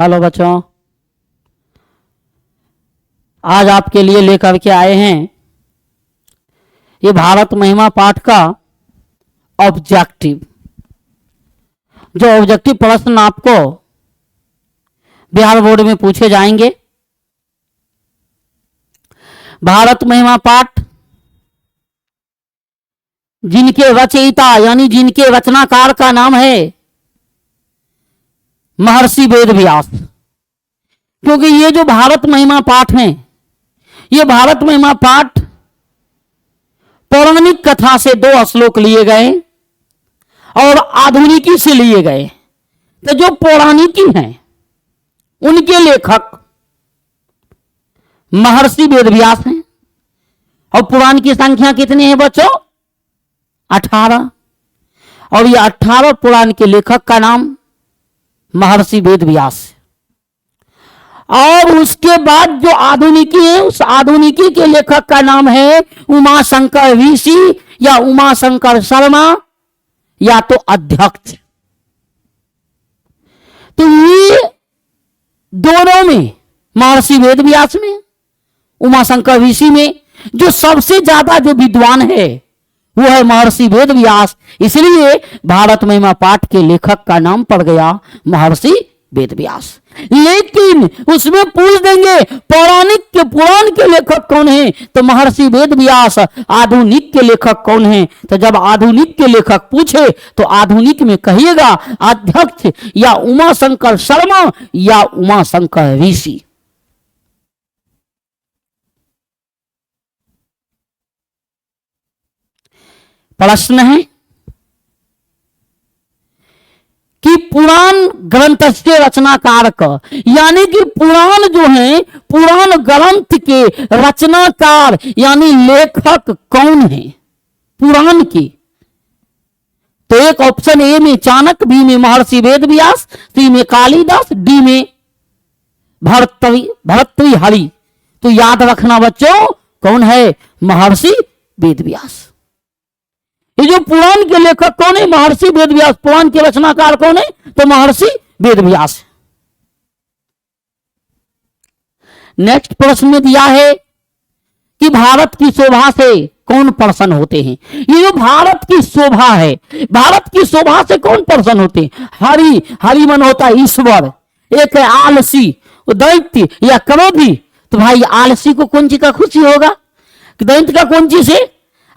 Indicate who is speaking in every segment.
Speaker 1: Hello बच्चों, आज आपके लिए लेकर के आए हैं ये भारत महिमा पाठ का ऑब्जेक्टिव। जो ऑब्जेक्टिव प्रश्न आपको बिहार बोर्ड में पूछे जाएंगे। भारत महिमा पाठ जिनके रचयिता यानी जिनके रचनाकार का नाम है महर्षि वेद व्यास। क्योंकि ये जो भारत महिमा पाठ है, ये भारत महिमा पाठ पौराणिक कथा से 2 श्लोक लिए गए और आधुनिकी से लिए गए। तो जो पौराणिकी हैं उनके लेखक महर्षि वेद व्यास हैं। और पुराण की संख्या कितनी है बच्चों? 18। और ये 18 पुराण के लेखक का नाम महर्षि वेद व्यास। और उसके बाद जो आधुनिकी है, उस आधुनिकी के लेखक का नाम है उमाशंकर ऋषि या उमाशंकर शर्मा या तो अध्यक्ष। तो ये दोनों में, महर्षि वेद व्यास में, उमाशंकर ऋषि में, जो सबसे ज्यादा जो विद्वान है वो है महर्षि वेद व्यास। इसलिए भारत महिमा पाठ के लेखक का नाम पड़ गया महर्षि वेद व्यास। लेकिन उसमें पूछ देंगे पौराणिक के पुराण के लेखक कौन है, तो महर्षि वेद व्यास। आधुनिक के लेखक कौन है, तो जब आधुनिक के लेखक पूछे तो आधुनिक में कहिएगा अध्यक्ष या उमाशंकर शर्मा या उमाशंकर ऋषि। प्रश्न है कि पुराण ग्रंथ से रचनाकार का, यानी कि पुराण जो है, पुराण ग्रंथ के रचनाकार यानी लेखक कौन है पुराण की? तो एक ऑप्शन ए में चाणक्य, बी में महर्षि वेद व्यास, सी में कालिदास, डी में भर्तृहरि। तो याद रखना बच्चों, कौन है? महर्षि वेद व्यास। ये जो पुराण के लेखक कौन है? महर्षि वेद व्यास। पुराण के रचनाकार कौन है? तो महर्षि वेद व्यास। नेक्स्ट प्रश्न में दिया है कि भारत की शोभा से कौन प्रसन्न होते हैं? ये जो भारत की शोभा है, भारत की शोभा से कौन प्रसन्न होते हैं? हरि, हरि मन होता है ईश्वर। एक है आलसी, दैत्य या क्रोधी। तो भाई आलसी को कौन चीज का खुशी होगा? दैत्य का कौन चीज से,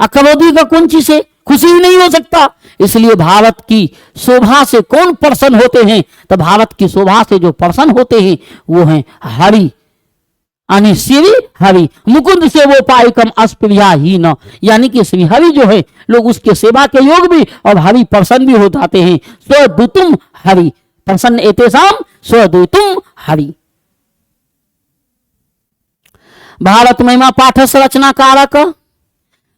Speaker 1: क्रोधी का कौन चीज से खुशी ही नहीं हो सकता। इसलिए भारत की शोभा से कौन प्रसन्न होते हैं? तो भारत की शोभा से जो प्रसन्न होते हैं वो हैं हरि, यानी श्री हरि। मुकुंद से वो पाई कम अस्पृहा ही न, यानी कि श्री हरि जो है लोग उसके सेवा के योग भी और हरि प्रसन्न भी हो जाते हैं। स्वदूतुम हरि प्रसन्न एतेषाम स्वदूतुम हरि। भारत महिमा पाठ से रचनाकारक,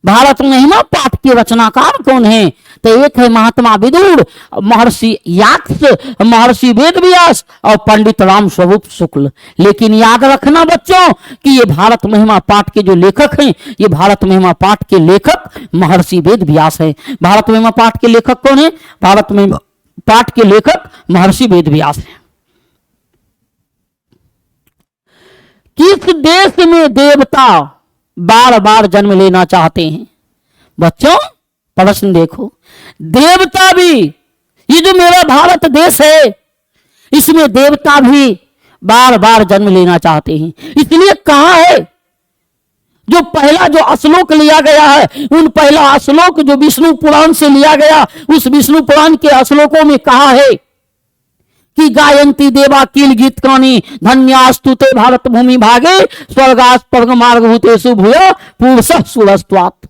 Speaker 1: भारत महिमा पाठ के रचनाकार कौन है? तो एक है महात्मा विदुर, महर्षि यास्क, महर्षि वेद व्यास और पंडित राम स्वरूप शुक्ल। लेकिन याद रखना बच्चों कि ये भारत महिमा पाठ के जो लेखक हैं, ये भारत महिमा पाठ के लेखक महर्षि वेद व्यास है। भारत महिमा पाठ के लेखक कौन है? भारत महिमा पाठ के लेखक महर्षि वेद व्यास है। किस देश में देवता बार बार जन्म लेना चाहते हैं? बच्चों प्रश्न देखो, देवता भी, ये जो मेरा भारत देश है इसमें देवता भी बार बार जन्म लेना चाहते हैं। इसलिए कहा है, जो पहला जो श्लोक लिया गया है, उन पहला श्लोक जो विष्णु पुराण से लिया गया, उस विष्णु पुराण के श्लोकों में कहा है कि गायंती देवा किल गीत कानी धन्यास्तुते भारत भूमि भागे स्वर्गास पर्ग मार्ग भूतेषु भूय पूर्वसः सुरस्त्वात्।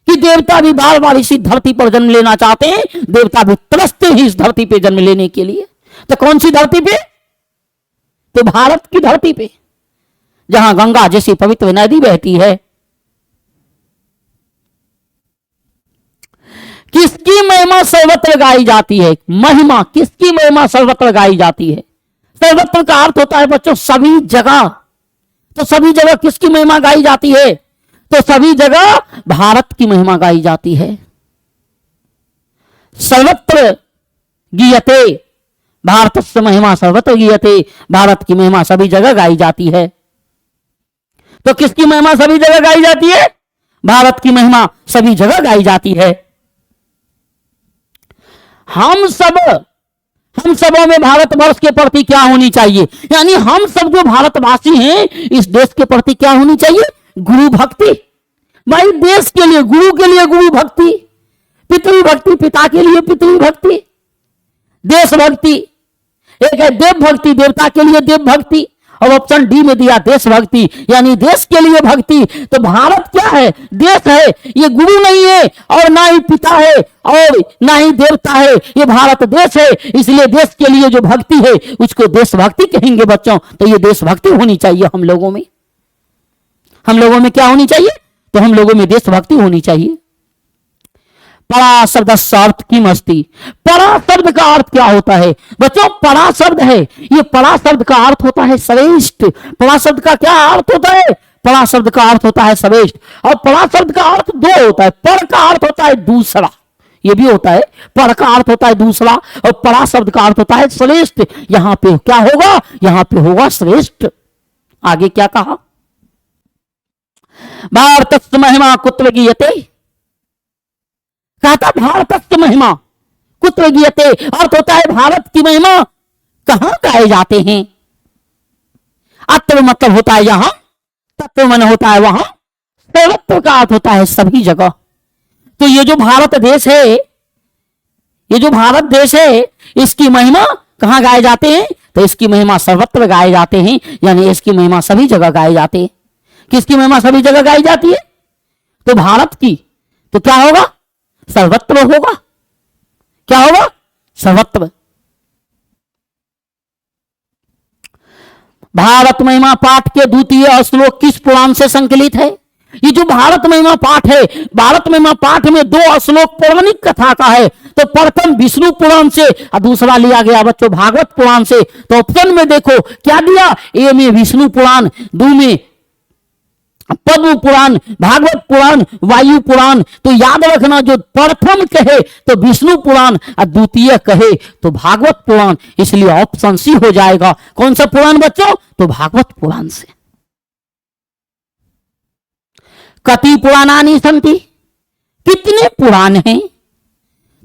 Speaker 1: कि देवता भी बार बार इसी धरती पर जन्म लेना चाहते हैं, देवता भी तरसते हैं इस धरती पे जन्म लेने के लिए। तो कौन सी धरती पे? तो भारत की धरती पे, जहां गंगा जैसी पवित्र नदी बहती है। किसकी महिमा सर्वत्र गाई जाती है? महिमा किसकी महिमा सर्वत्र गाई जाती है? सर्वत्र का अर्थ होता है बच्चों सभी जगह। तो सभी जगह किसकी महिमा गाई जाती है? तो सभी जगह भारत की महिमा गाई जाती है। सर्वत्र गीयते भारतस्य महिमा सर्वत्र गीयते, भारत की महिमा सभी जगह गाई जाती है। तो किसकी महिमा सभी जगह गाई जाती है? भारत की महिमा सभी जगह गाई जाती है। हम सबों में भारतवर्ष के प्रति क्या होनी चाहिए? यानी हम सब जो भारतवासी हैं, इस देश के प्रति क्या होनी चाहिए? गुरु भक्ति। भाई देश के लिए गुरु भक्ति, पितृभक्ति, पिता के लिए पितृभक्ति, देशभक्ति। एक है देव भक्ति, देवता के लिए देव भक्ति, और ऑप्शन डी में दिया देशभक्ति, यानी देश के लिए भक्ति। तो भारत क्या है? देश है। ये गुरु नहीं है और ना ही पिता है और ना ही देवता है, ये भारत देश है। इसलिए देश के लिए जो भक्ति है उसको देशभक्ति कहेंगे बच्चों। तो ये देशभक्ति होनी चाहिए हम लोगों में। हम लोगों में क्या होनी चाहिए? तो हम लोगों में देशभक्ति होनी चाहिए। परा शब्द अर्थ की मस्ती। परा शब्द का अर्थ क्या होता है बच्चों? परा शब्द है, ये परा शब्द का अर्थ होता है श्रेष्ठ। परा शब्द का क्या अर्थ होता है? परा शब्द का अर्थ होता है श्रेष्ठ। और परा शब्द का अर्थ दो होता है। पर का अर्थ होता है दूसरा, ये भी होता है। पर का अर्थ होता है दूसरा और परा शब्द का अर्थ होता है श्रेष्ठ। यहां पे क्या होगा? यहां पे होगा श्रेष्ठ। आगे क्या कहा? भारतस्य महिमा कुत्र गीयते। कहता भारतस्य महिमा कुत्र गीयते, अर्थ होता है भारत की महिमा कहां गाए जाते हैं। अत्र मतलब होता है यहां, तत्व मन होता है वहां, सर्वत्र का अर्थ होता है सभी जगह। तो ये जो भारत देश है, ये जो भारत देश है, इसकी महिमा कहां गाए जाते हैं? तो इसकी महिमा सर्वत्र गाए जाते हैं, यानी इसकी महिमा सभी जगह गाए जाते हैं। किसकी महिमा सभी जगह गाई जाती है? तो भारत की। तो क्या होगा? सर्वत्र होगा। क्या होगा? सर्वत्र। भारत महिमा पाठ के द्वितीय श्लोक किस पुराण से संकलित है? ये जो भारत महिमा पाठ है, भारत महिमा पाठ में 2 श्लोक पौराणिक कथा का है। तो प्रथम विष्णु पुराण से और दूसरा लिया गया बच्चों भागवत पुराण से। तो ऑप्शन में देखो क्या दिया? ए में विष्णु पुराण, 2 में पद्म पुराण, भागवत पुराण, वायु पुराण। तो याद रखना, जो प्रथम कहे तो विष्णु पुराण और द्वितीय कहे तो भागवत पुराण, इसलिए ऑप्शन सी हो जाएगा। कौन सा पुराण बच्चों? तो भागवत पुराण से। कति पुराणानि सन्ति, कितने पुराण हैं?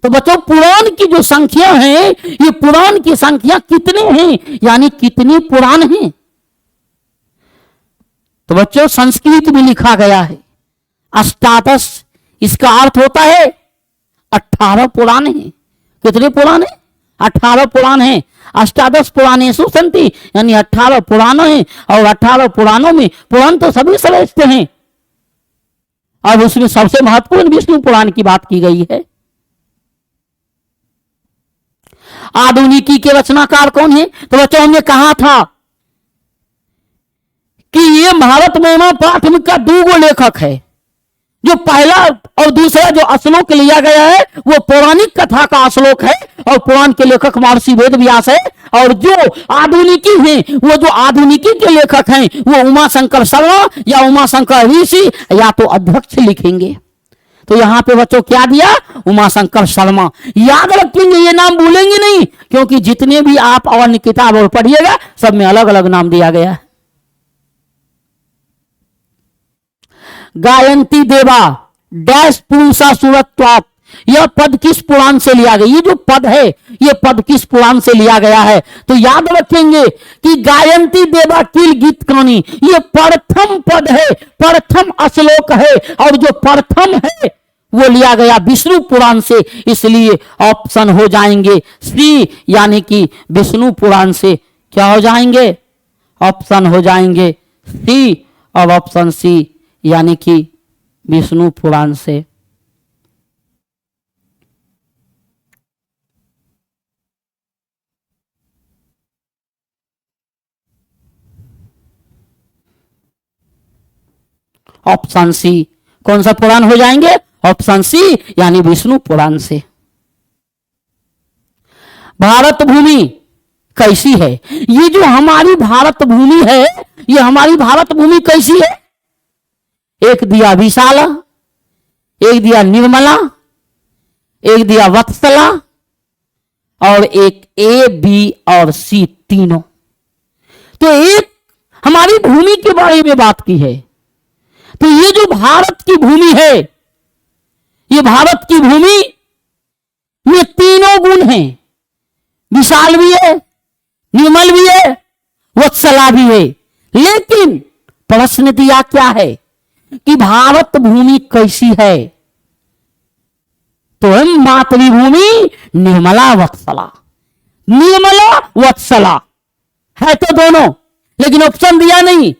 Speaker 1: तो बच्चों पुराण की जो संख्या है, ये पुराण की संख्या कितने हैं, यानी कितने पुराण हैं। तो बच्चों संस्कृत में लिखा गया है अष्टादश, इसका अर्थ होता है 18 पुराण हैं। कितने पुराण हैं? 18 पुराण हैं। अष्टादश पुराणेषु सन्ति, यानी 18 पुराण हैं। और 18 पुराणों में पुराण तो सभी श्रेष्ठ हैं, और उसमें सबसे महत्वपूर्ण विष्णु पुराण की बात की गई है। आधुनिकी के रचनाकार कौन है? तो बच्चों हमने कहा था कि ये भारत महिमा पाठ का 2 लेखक है। जो पहला और दूसरा जो श्लोक लिया गया है वो पौराणिक कथा का श्लोक है, और पुराण के लेखक महर्षि वेद व्यास है। और जो आधुनिकी हैं, वो जो आधुनिकी के लेखक हैं वो उमाशंकर शर्मा या उमाशंकर ऋषि या तो अध्यक्ष लिखेंगे। तो यहां पे बच्चों क्या दिया? उमाशंकर शर्मा। याद रखेंगे, ये नाम भूलेंगे नहीं, क्योंकि जितने भी आप अन्य किताब और पढ़िएगा सब में अलग अलग नाम दिया गया है। गायंती देवा डैश पुरुषा सुरत्वात्, यह पद किस पुराण से लिया गया? ये जो पद है ये पद किस पुराण से लिया गया है? तो याद रखेंगे कि गायंती देवा किल गीत कानी, ये प्रथम पद है, प्रथम श्लोक है। और जो प्रथम है वो लिया गया विष्णु पुराण से, इसलिए ऑप्शन हो जाएंगे सी, यानी कि विष्णु पुराण से क्या हो जाएंगे? ऑप्शन हो जाएंगे सी, और ऑप्शन सी यानी कि विष्णु पुराण से। ऑप्शन सी, कौन सा पुराण हो जाएंगे? ऑप्शन सी यानी विष्णु पुराण से। भारत भूमि कैसी है? ये जो हमारी भारत भूमि है, ये हमारी भारत भूमि कैसी है? एक दिया विशाला, एक दिया निर्मला, एक दिया वत्सला, और एक ए, बी और सी तीनों। तो एक हमारी भूमि के बारे में बात की है। तो ये जो भारत की भूमि है, ये भारत की भूमि में तीनों गुण हैं। विशाल भी है, निर्मल भी है, वत्सला भी है। लेकिन प्रश्न दिया क्या है कि भारत भूमि कैसी है? तो हम मातृभूमि निर्मला वत्सला, निर्मला वत्सला है तो दोनों, लेकिन ऑप्शन दिया नहीं।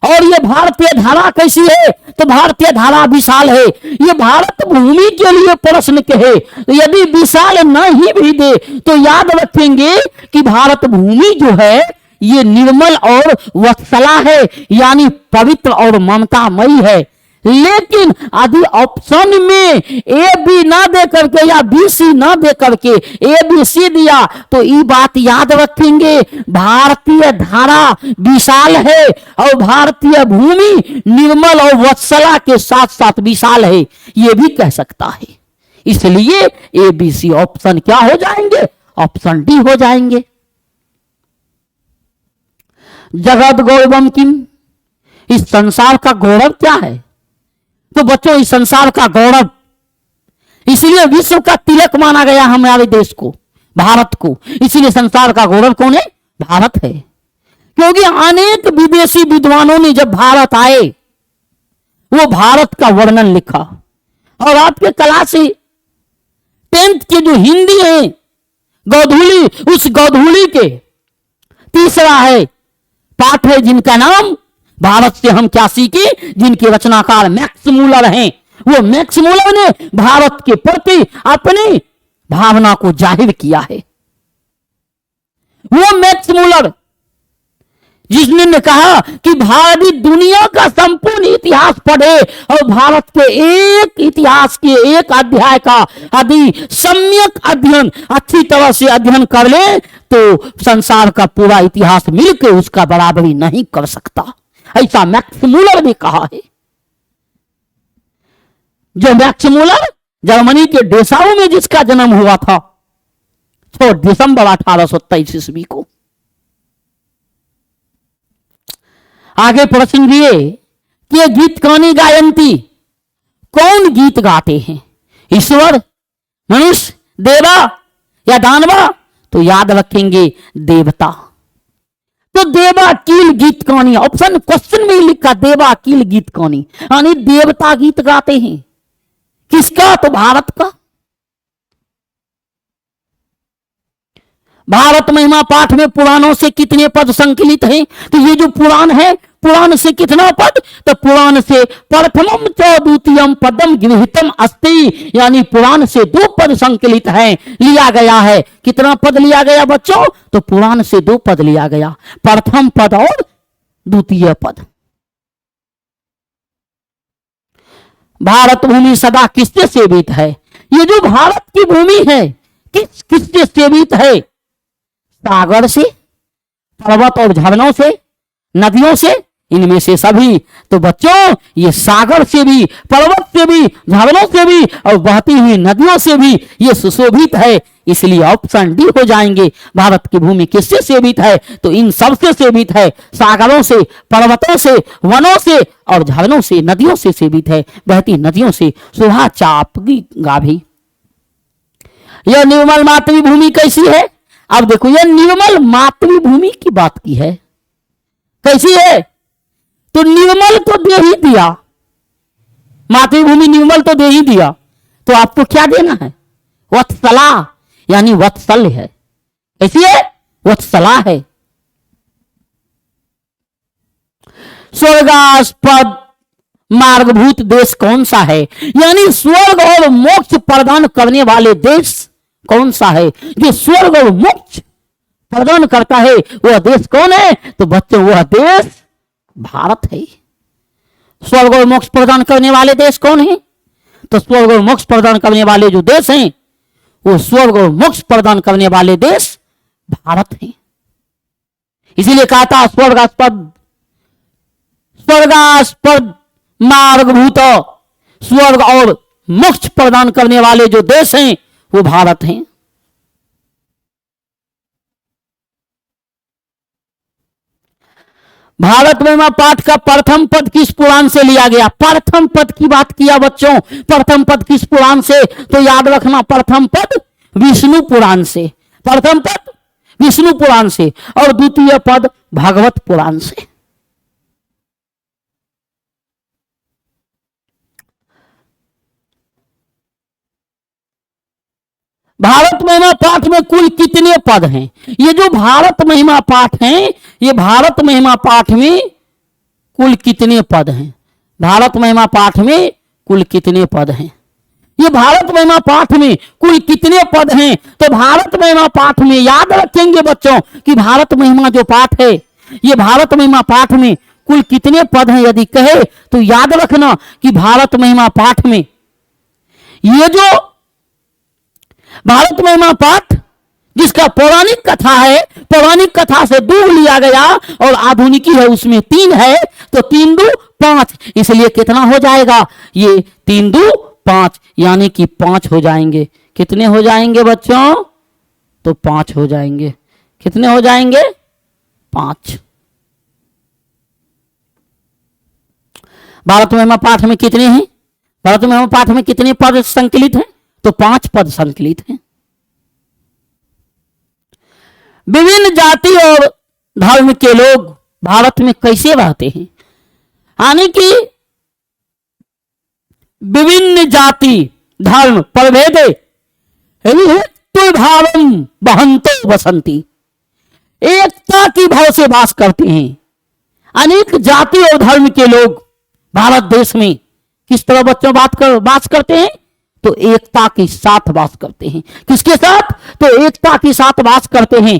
Speaker 1: और ये भारतीय धारा कैसी है? तो भारतीय धारा विशाल है। ये भारत भूमि के लिए प्रश्न कहे, तो यदि विशाल नहीं भी दे तो याद रखेंगे कि भारत भूमि जो है ये निर्मल और वत्सला है, यानी पवित्र और ममतामयी है। लेकिन यदि ऑप्शन में ए बी ना दे करके या बी सी ना दे करके ए बी सी दिया तो ये बात याद रखेंगे, भारतीय धारा विशाल है और भारतीय भूमि निर्मल और वत्सला के साथ साथ विशाल है, ये भी कह सकता है। इसलिए ए बी सी ऑप्शन क्या हो जाएंगे? ऑप्शन डी हो जाएंगे। जगत गौरवम किम, इस संसार का गौरव क्या है? तो बच्चों, इस संसार का गौरव इसलिए विश्व का तिलक माना गया हमारे देश को, भारत को। इसलिए संसार का गौरव कौन है? भारत है। क्योंकि अनेक विदेशी विद्वानों ने जब भारत आए वो भारत का वर्णन लिखा। और आपके क्लास 10th के जो हिंदी है गोधूली, उस गोधूली के तीसरा है पाठ है जिनका नाम भारत से हम क्या सीखे, जिनके रचनाकार मैक्स मूलर हैं। वो मैक्स मूलर ने भारत के प्रति अपनी भावना को जाहिर किया है। वो मैक्स मूलर जिसने कहा कि भारतीय दुनिया का संपूर्ण इतिहास पढ़े और भारत के एक इतिहास के एक अध्याय का यदि सम्यक अध्ययन अच्छी तरह से अध्ययन कर ले तो संसार का पूरा इतिहास मिलकर उसका बराबरी नहीं कर सकता। ऐसा मैक्स मूलर ने कहा है। जो मैक्स मूलर जर्मनी के डेसाऊ में जिसका जन्म हुआ था 6 दिसंबर 1823 ईस्वी को। आगे प्रश्न दिए कि ये गीत कौनी गायंती, कौन गीत गाते हैं? ईश्वर, मनुष्य, देवा या दानवा? तो याद रखेंगे देवता। तो देवा कील गीत कौनी, ऑप्शन क्वेश्चन में ही लिखा देवा कील गीत कौनी, यानी देवता गीत गाते हैं। किसका? तो भारत का। भारत महिमा पाठ में पुराणों से कितने पद संकलित हैं? तो ये जो पुराण है, पुराण से कितना पद? तो पुराण से प्रथमम च द्वितीयम पदम गृहीतम अस्ति, यानी पुराण से 2 पद संकलित हैं, लिया गया है। कितना पद लिया गया बच्चों? तो पुराण से 2 पद लिया गया, प्रथम पद और द्वितीय पद। भारत भूमि सदा किससे सेवित है? ये जो भारत की भूमि है किससे सेवित है? सागर से, पर्वत और झरनों से, नदियों से, इनमें से सभी। तो बच्चों ये सागर से भी, पर्वत से भी, झरनों से भी और बहती हुई नदियों से भी ये सुशोभित है। इसलिए ऑप्शन डी हो जाएंगे। भारत की भूमि किससे सेवित है? तो इन सब से सेवित है, सागरों से, पर्वतों से, वनों से और झरनों से, नदियों से सेवित है, बहती नदियों से शोभा चापगी गाभी। यह निर्मल मातृभूमि कैसी है? अब देखो, यह निर्मल मातृभूमि की बात की है। कैसी है? तो निर्मल तो दे ही दिया, मातृभूमि निर्मल तो दे ही दिया, तो आपको क्या देना है? वत्सला, यानी वत्सल है। कैसी है? वत्सला है। स्वर्गास्पद मार्गभूत देश कौन सा है? यानी स्वर्ग और मोक्ष प्रदान करने वाले देश कौन सा है? जो स्वर्ग और मोक्ष प्रदान करता है वह देश कौन है? तो बच्चों वह देश भारत है। स्वर्ग और मोक्ष प्रदान करने वाले देश कौन है? तो स्वर्ग और मोक्ष प्रदान करने वाले जो देश हैं वो स्वर्ग और मोक्ष प्रदान करने वाले देश भारत है। इसीलिए कहा था स्वर्गास्पद मार्गभूत, स्वर्ग और मोक्ष प्रदान करने वाले जो देश हैं वो भारत हैं। भारत महिमा पाठ का प्रथम पद किस पुराण से लिया गया? प्रथम पद की बात किया बच्चों। प्रथम पद किस पुराण से? तो याद रखना, प्रथम पद विष्णु पुराण से। प्रथम पद विष्णु पुराण से और द्वितीय पद भागवत पुराण से। भारत महिमा पाठ में कुल कितने पद हैं? ये जो भारत महिमा पाठ है, ये भारत महिमा पाठ में कुल कितने पद हैं? भारत महिमा पाठ में कुल कितने पद हैं? ये भारत महिमा पाठ में कुल कितने पद हैं? तो भारत महिमा पाठ में याद रखेंगे बच्चों कि भारत महिमा जो पाठ है, ये भारत महिमा पाठ में कुल कितने पद हैं यदि कहे तो याद रखना कि भारत महिमा पाठ में ये जो भारत महिमा पाठ जिसका पौराणिक कथा है, पौराणिक कथा से दूर लिया गया और आधुनिकी है, उसमें 3 है, तो 3 2 5, इसलिए कितना हो जाएगा? ये 3 2 5 यानी कि 5 हो जाएंगे। कितने हो जाएंगे बच्चों? तो 5 हो जाएंगे। कितने हो जाएंगे? 5। भारत महिमा पाठ में कितने हैं? भारत महिमा पाठ में कितने पद संकलित हैं? तो 5 पद संकलित हैं। विभिन्न जाति और धर्म के लोग भारत में कैसे रहते हैं? यानी कि विभिन्न जाति धर्म प्रभेदे तो भावम बहंतो बसंती, एकता की भाव से वास करते हैं। अनेक जाति और धर्म के लोग भारत देश में किस तरह बच्चों वास करते हैं? तो एकता के साथ वास करते हैं। किसके साथ? तो एकता के साथ वास करते हैं।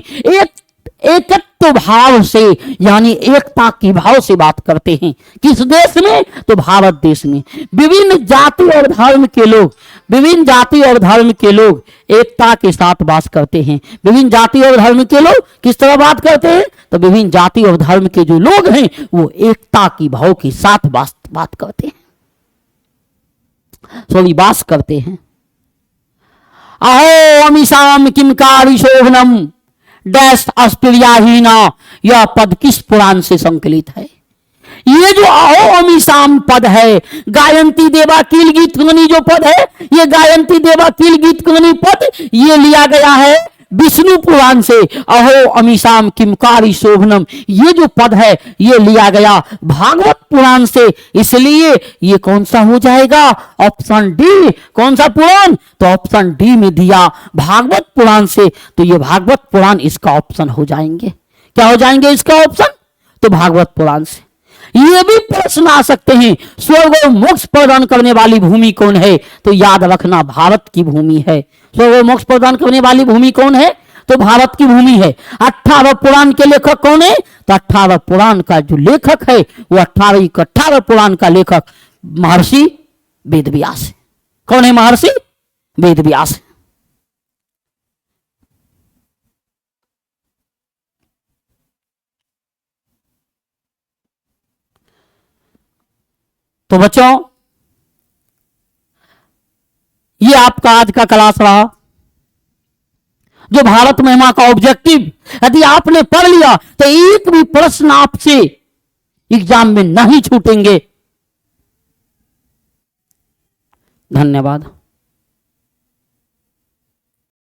Speaker 1: एकत्व भाव से, यानी एकता की भाव से बात करते हैं। किस देश में? तो भारत देश में। विभिन्न जाति और धर्म के लोग, विभिन्न जाति और धर्म के लोग एकता के साथ वास करते हैं। विभिन्न जाति और धर्म के लोग किस तरह बात करते हैं? तो विभिन्न जाति और धर्म के जो लोग हैं वो एकता की भाव के साथ बात करते हैं, वास करते हैं। अहो अमीशाम किमकारी शोभनम डैश अस्प्रियाहीना, यह पद किस पुराण से संकलित है? ये जो अहो अमीशाम पद है, गायंती देवा कील गीत कनी जो पद है, ये गायंती देवा कील गीत कनी पद ये लिया गया है विष्णु पुराण से। अहो अमीशाम किमकारी शोभनम, ये जो पद है ये लिया गया भागवत पुराण से। इसलिए ये कौन सा हो जाएगा? Option D. कौन सा पुराण? तो ऑप्शन डी में दिया भागवत पुराण से, तो ये भागवत पुराण इसका ऑप्शन हो जाएंगे। क्या हो जाएंगे इसका ऑप्शन? तो भागवत पुराण से। ये भी प्रश्न आ सकते हैं, स्वर्ग और मोक्ष प्रदान करने वाली भूमि कौन है? तो याद रखना भारत की भूमि है। स्वर्ग और मोक्ष प्रदान करने वाली भूमि कौन है? तो भारत की भूमि है। 18 पुराण के लेखक कौन है? तो 18 पुराण का जो लेखक है वो 18 पुराण का लेखक महर्षि वेदव्यास है। कौन है? महर्षि वेदव्यास। तो बच्चों ये आपका आज का क्लास रहा, जो भारत महिमा का ऑब्जेक्टिव यदि आपने पढ़ लिया तो एक भी प्रश्न आपसे एग्जाम में नहीं छूटेंगे। धन्यवाद।